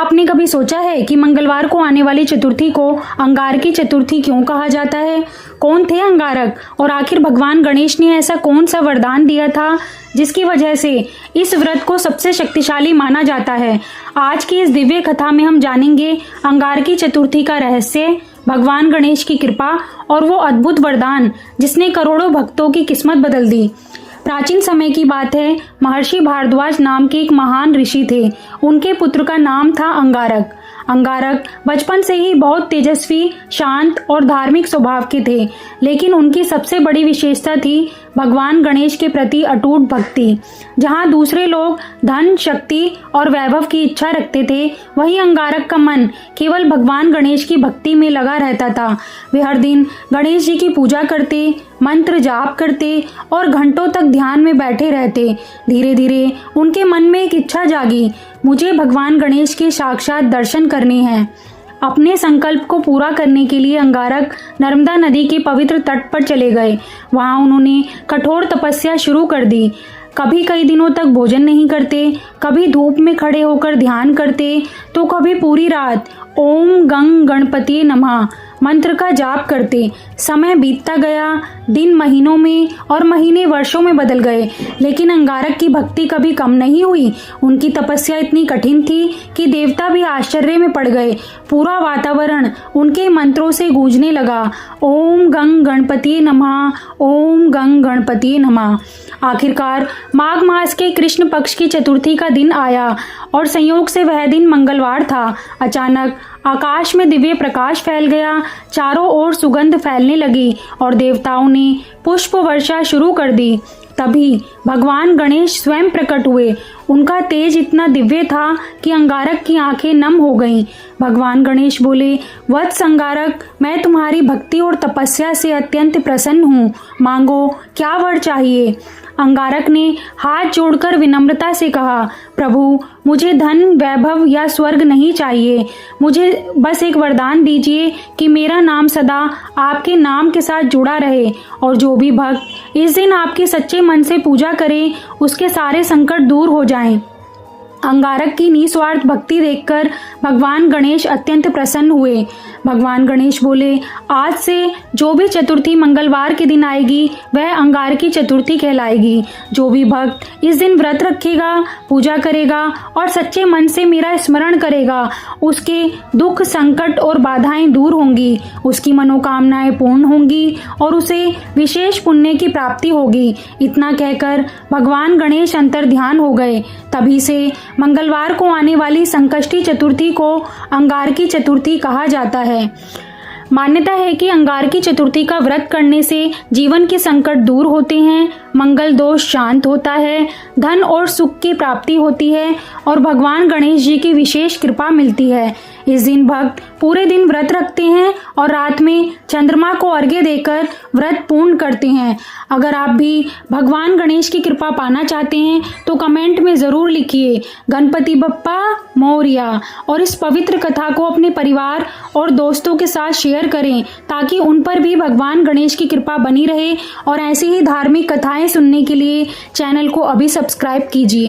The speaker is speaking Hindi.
आपने कभी सोचा है कि मंगलवार को आने वाली चतुर्थी को अंगारकी चतुर्थी क्यों कहा जाता है? कौन थे अंगारक और आखिर भगवान गणेश ने ऐसा कौन सा वरदान दिया था जिसकी वजह से इस व्रत को सबसे शक्तिशाली माना जाता है? आज की इस दिव्य कथा में हम जानेंगे अंगारकी चतुर्थी का रहस्य, भगवान गणेश की कृपा और वो अद्भुत वरदान जिसने करोड़ों भक्तों की किस्मत बदल दी। प्राचीन समय की बात है, महर्षि भारद्वाज नाम के एक महान ऋषि थे। उनके पुत्र का नाम था अंगारक। अंगारक बचपन से ही बहुत तेजस्वी, शांत और धार्मिक स्वभाव के थे, लेकिन उनकी सबसे बड़ी विशेषता थी भगवान गणेश के प्रति अटूट भक्ति। जहाँ दूसरे लोग धन, शक्ति और वैभव की इच्छा रखते थे, वहीं अंगारक का मन केवल भगवान गणेश की भक्ति में लगा रहता था। वे हर दिन गणेश जी की पूजा करते, मंत्र जाप करते और घंटों तक ध्यान में बैठे रहते। धीरे धीरे उनके मन में एक इच्छा जागी, मुझे भगवान गणेश के साक्षात दर्शन करने हैं। अपने संकल्प को पूरा करने के लिए अंगारक नर्मदा नदी के पवित्र तट पर चले गए। वहां उन्होंने कठोर तपस्या शुरू कर दी। कभी कई दिनों तक भोजन नहीं करते, कभी धूप में खड़े होकर ध्यान करते, तो कभी पूरी रात ओम गंग गणपति नमः मंत्र का जाप करते। समय बीतता गया, दिन महीनों में और महीने वर्षों में बदल गए, लेकिन अंगारक की भक्ति कभी कम नहीं हुई। उनकी तपस्या इतनी कठिन थी कि देवता भी आश्चर्य में पड़ गए। पूरा वातावरण उनके मंत्रों से गूंजने लगा, ओम गंग गणपति नमः, ओम गंग गणपति नमः। आखिरकार माघ मास के कृष्ण पक्ष की चतुर्थी का दिन आया और संयोग से वह दिन मंगलवार था। अचानक आकाश में दिव्य प्रकाश फैल गया, चारों ओर सुगंध फैलने लगी और देवताओं ने पुष्प वर्षा शुरू कर दी। तभी भगवान गणेश स्वयं प्रकट हुए। उनका तेज इतना दिव्य था कि अंगारक की आंखें नम हो गईं। भगवान गणेश बोले, वत्स अंगारक, मैं तुम्हारी भक्ति और तपस्या से अत्यंत प्रसन्न हूँ। मांगो, क्या वर चाहिए? अंगारक ने हाथ जोड़कर विनम्रता से कहा, प्रभु, मुझे धन, वैभव या स्वर्ग नहीं चाहिए। मुझे बस एक वरदान दीजिए कि मेरा नाम सदा आपके नाम के साथ जुड़ा रहे और जो भी भक्त इस दिन आपके सच्चे मन से पूजा करे, उसके सारे संकट दूर हो जाएं। अंगारक की निस्वार्थ भक्ति देखकर भगवान गणेश अत्यंत प्रसन्न हुए। भगवान गणेश बोले, आज से जो भी चतुर्थी मंगलवार के दिन आएगी वह अंगारकी चतुर्थी कहलाएगी। जो भी भक्त इस दिन व्रत रखेगा, पूजा करेगा और सच्चे मन से मेरा स्मरण करेगा, उसके दुख, संकट और बाधाएं दूर होंगी, उसकी मनोकामनाएं पूर्ण होंगी और उसे विशेष पुण्य की प्राप्ति होगी। इतना कहकर भगवान गणेश अंतर ध्यान हो गए। तभी से मंगलवार को आने वाली संकष्टी चतुर्थी को अंगारकी चतुर्थी कहा जाता है। मान्यता है कि अंगारकी चतुर्थी का व्रत करने से जीवन के संकट दूर होते हैं, मंगल दोष शांत होता है, धन और सुख की प्राप्ति होती है और भगवान गणेश जी की विशेष कृपा मिलती है। इस दिन भक्त पूरे दिन व्रत रखते हैं और रात में चंद्रमा को अर्घ्य देकर व्रत पूर्ण करते हैं। अगर आप भी भगवान गणेश की कृपा पाना चाहते हैं तो कमेंट में ज़रूर लिखिए, गणपति बप्पा मोरया, और इस पवित्र कथा को अपने परिवार और दोस्तों के साथ शेयर करें ताकि उन पर भी भगवान गणेश की कृपा बनी रहे। और ऐसी ही धार्मिक कथाएं सुनने के लिए चैनल को अभी सब्सक्राइब कीजिए।